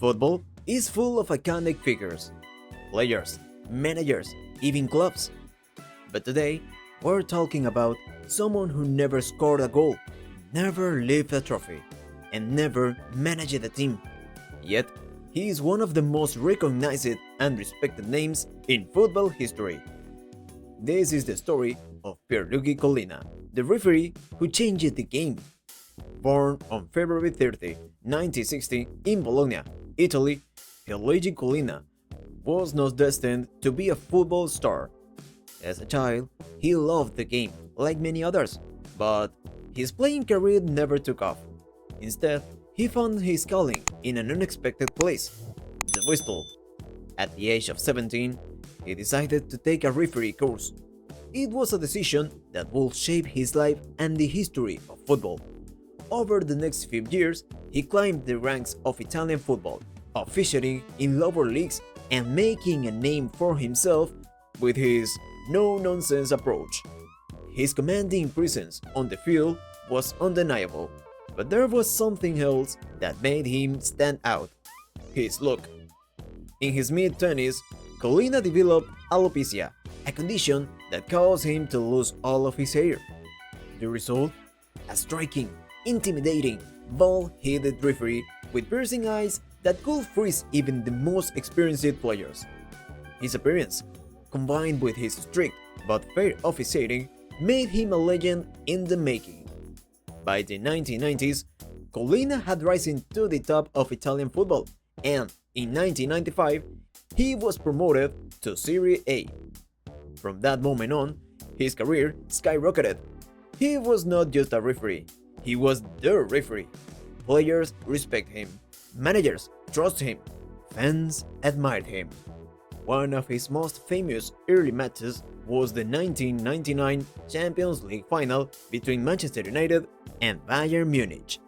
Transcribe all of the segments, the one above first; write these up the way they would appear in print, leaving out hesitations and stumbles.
Football is full of iconic figures, players, managers, even clubs. But today, we're talking about someone who never scored a goal, never lifted a trophy, and never managed a team. Yet, he is one of the most recognized and respected names in football history. This is the story of Pierluigi Collina, the referee who changed the game. Born on February 30, 1960 in Bologna, Italy, Pierluigi Collina was not destined to be a football star. As a child, he loved the game like many others, but his playing career never took off. Instead, he found his calling in an unexpected place, the whistle. At the age of 17, he decided to take a referee course. It was a decision that would shape his life and the history of football. Over the next few years, he climbed the ranks of Italian football, officiating in lower leagues and making a name for himself with his no-nonsense approach. His commanding presence on the field was undeniable, but there was something else that made him stand out: his look. In his mid-20s, Collina developed alopecia, a condition that caused him to lose all of his hair. The result? A striking, intimidating, bald-headed referee with piercing eyes that could freeze even the most experienced players. His appearance, combined with his strict but fair officiating, made him a legend in the making. By the 1990s, Collina had risen to the top of Italian football, and in 1995, he was promoted to Serie A. From that moment on, his career skyrocketed. He was not just a referee, he was the referee. Players respect him, managers trust him, fans admired him. One of his most famous early matches was the 1999 Champions League final between Manchester United and Bayern Munich,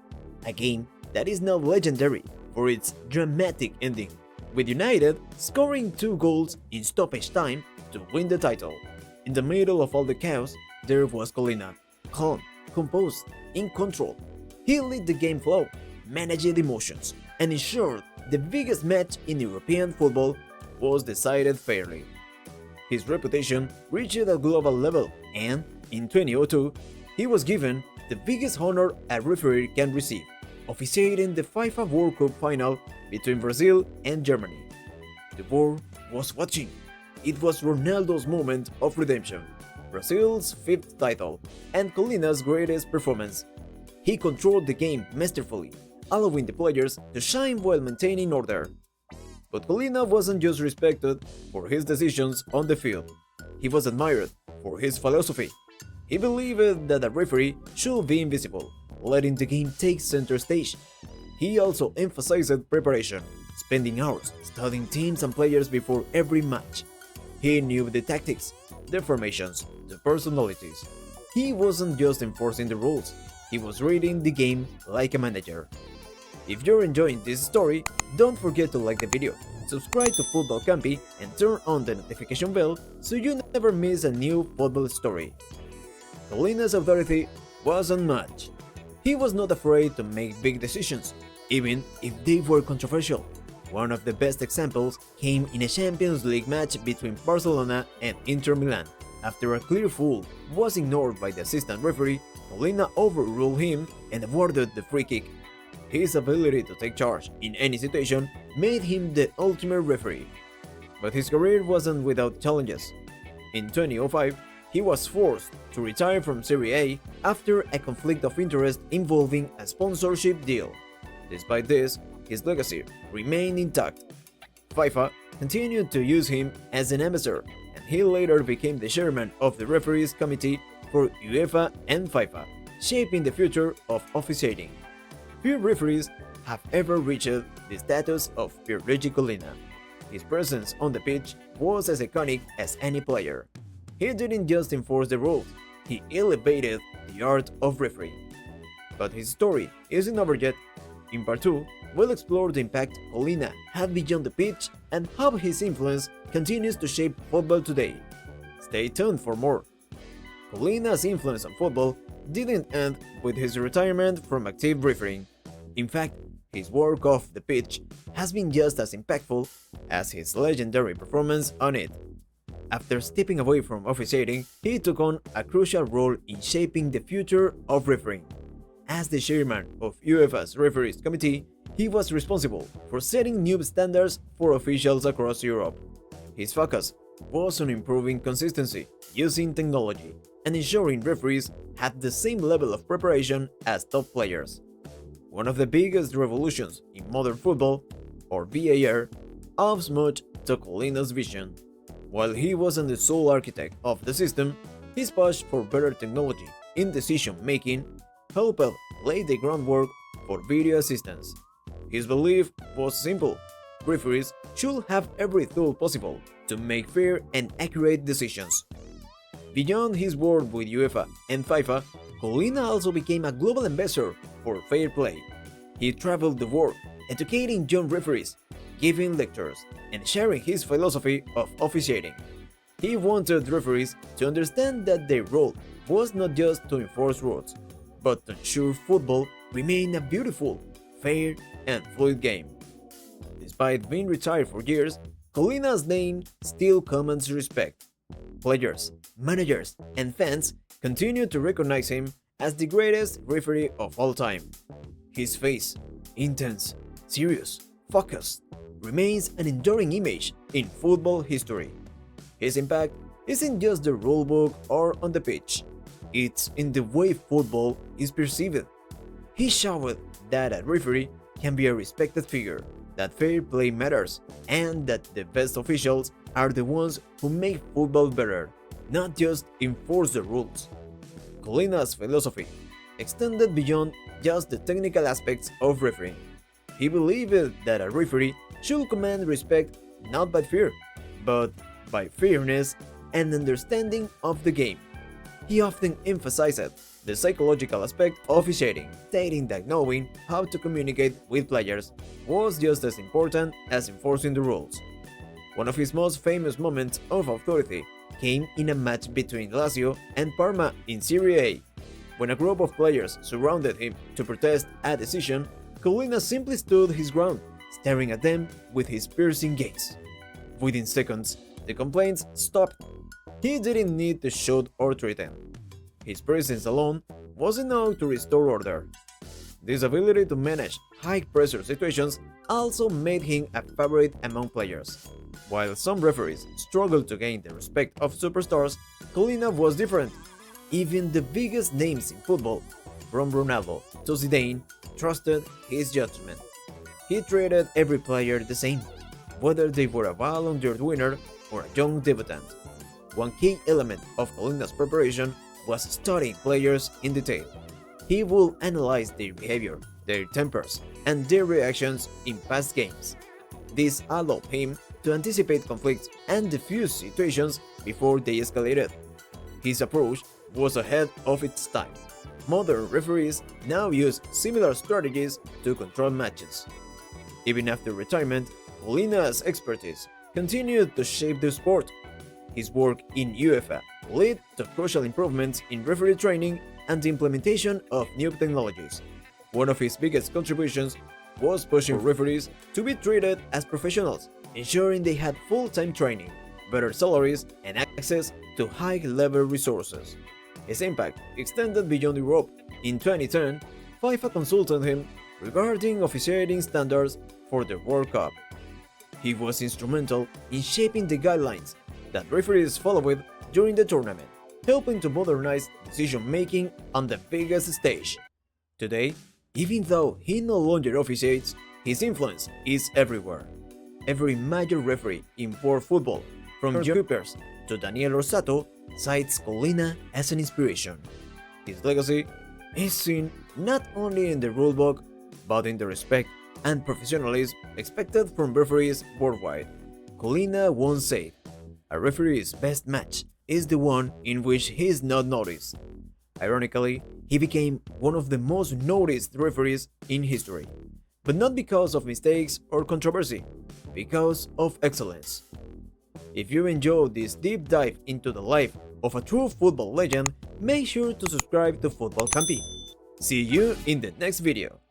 a game that is now legendary for its dramatic ending, with United scoring 2 goals in stoppage time to win the title. In the middle of all the chaos, there was Collina, calm, composed, in control. He led the game flow, managed emotions, and ensured the biggest match in European football was decided fairly. His reputation reached a global level, and in 2002, he was given the biggest honor a referee can receive, officiating the FIFA World Cup final between Brazil and Germany. The world was watching. It was Ronaldo's moment of redemption, Brazil's 5th title, and Collina's greatest performance. He controlled the game masterfully, allowing the players to shine while maintaining order. But Collina wasn't just respected for his decisions on the field. He was admired for his philosophy. He believed that a referee should be invisible, letting the game take center stage. He also emphasized preparation, spending hours studying teams and players before every match. He knew the tactics, the formations, the personalities. He wasn't just enforcing the rules, he was reading the game like a manager. If you're enjoying this story, don't forget to like the video, subscribe to Football Campi, and turn on the notification bell so you never miss a new football story. Collina's authority was unmatched. He was not afraid to make big decisions, even if they were controversial. One of the best examples came in a Champions League match between Barcelona and Inter Milan. After a clear foul was ignored by the assistant referee, Collina overruled him and awarded the free kick. His ability to take charge in any situation made him the ultimate referee. But his career wasn't without challenges. In 2005, he was forced to retire from Serie A after a conflict of interest involving a sponsorship deal. Despite this, his legacy remained intact. FIFA continued to use him as an ambassador, and he later became the chairman of the referees committee for UEFA and FIFA, shaping the future of officiating. Few referees have ever reached the status of Pierluigi Collina. His presence on the pitch was as iconic as any player. He didn't just enforce the rules, he elevated the art of refereeing. But his story isn't over yet. In part 2, we'll explore the impact Collina had beyond the pitch and how his influence continues to shape football today. Stay tuned for more. Collina's influence on football didn't end with his retirement from active refereeing. In fact, His work off the pitch has been just as impactful as his legendary performance on it. After stepping away from officiating, he took on a crucial role in shaping the future of refereeing. As the chairman of UEFA's referees committee, he was responsible for setting new standards for officials across Europe. His focus was on improving consistency, using technology, and ensuring referees had the same level of preparation as top players. One of the biggest revolutions in modern football, or VAR, owes much to Collina's vision. While he wasn't the sole architect of the system, his push for better technology in decision-making helped lay the groundwork for video assistance. His belief was simple: referees should have every tool possible to make fair and accurate decisions. Beyond his work with UEFA and FIFA, Collina also became a global ambassador for fair play. He traveled the world, educating young referees, giving lectures, and sharing his philosophy of officiating. He wanted referees to understand that their role was not just to enforce rules, but to ensure football remained a beautiful, fair, and fluid game. Despite being retired for years, Collina's name still commands respect. Players, managers, and fans continue to recognize him as the greatest referee of all time. His face, intense, serious, focused, remains an enduring image in football history. His impact isn't just the rulebook or on the pitch, it's in the way football is perceived. He showed that a referee can be a respected figure, that fair play matters, and that the best officials are the ones who make football better, not just enforce the rules. Collina's philosophy extended beyond just the technical aspects of refereeing. He believed that a referee should command respect not by fear, but by fairness and understanding of the game. He often emphasized the psychological aspect of officiating, stating that knowing how to communicate with players was just as important as enforcing the rules. One of his most famous moments of authority came in a match between Lazio and Parma in Serie A. When a group of players surrounded him to protest a decision, Collina simply stood his ground, staring at them with his piercing gaze. Within seconds, the complaints stopped. He didn't need to shout or threaten. His presence alone was enough to restore order. This ability to manage high-pressure situations also made him a favorite among players. While some referees struggled to gain the respect of superstars, Collina was different. Even the biggest names in football, from Ronaldo to Zidane, trusted his judgment. He treated every player the same, whether they were a Ballon d'Or winner or a young debutant. One key element of Collina's preparation was studying players in detail. He would analyze their behavior, their tempers, and their reactions in past games. This allowed him to anticipate conflicts and defuse situations before they escalated. His approach was ahead of its time. Modern referees now use similar strategies to control matches. Even after retirement, Collina's expertise continued to shape the sport. His work in UEFA led to crucial improvements in referee training and the implementation of new technologies. One of his biggest contributions was pushing referees to be treated as professionals, ensuring they had full-time training, better salaries, and access to high-level resources. His impact extended beyond Europe. In 2010, FIFA consulted him regarding officiating standards for the World Cup. He was instrumental in shaping the guidelines that referees followed during the tournament, helping to modernize decision-making on the biggest stage. Today, even though he no longer officiates, his influence is everywhere. Every major referee in world football, from Joe Coopers to Daniel Rosato, cites Collina as an inspiration. His legacy is seen not only in the rulebook, but in the respect and professionalism expected from referees worldwide. Collina once said, "A referee's best match is the one in which he is not noticed." Ironically, he became one of the most noticed referees in history, but not because of mistakes or controversy, because of excellence. If you enjoyed this deep dive into the life of a true football legend, make sure to subscribe to Football Campi. See you in the next video.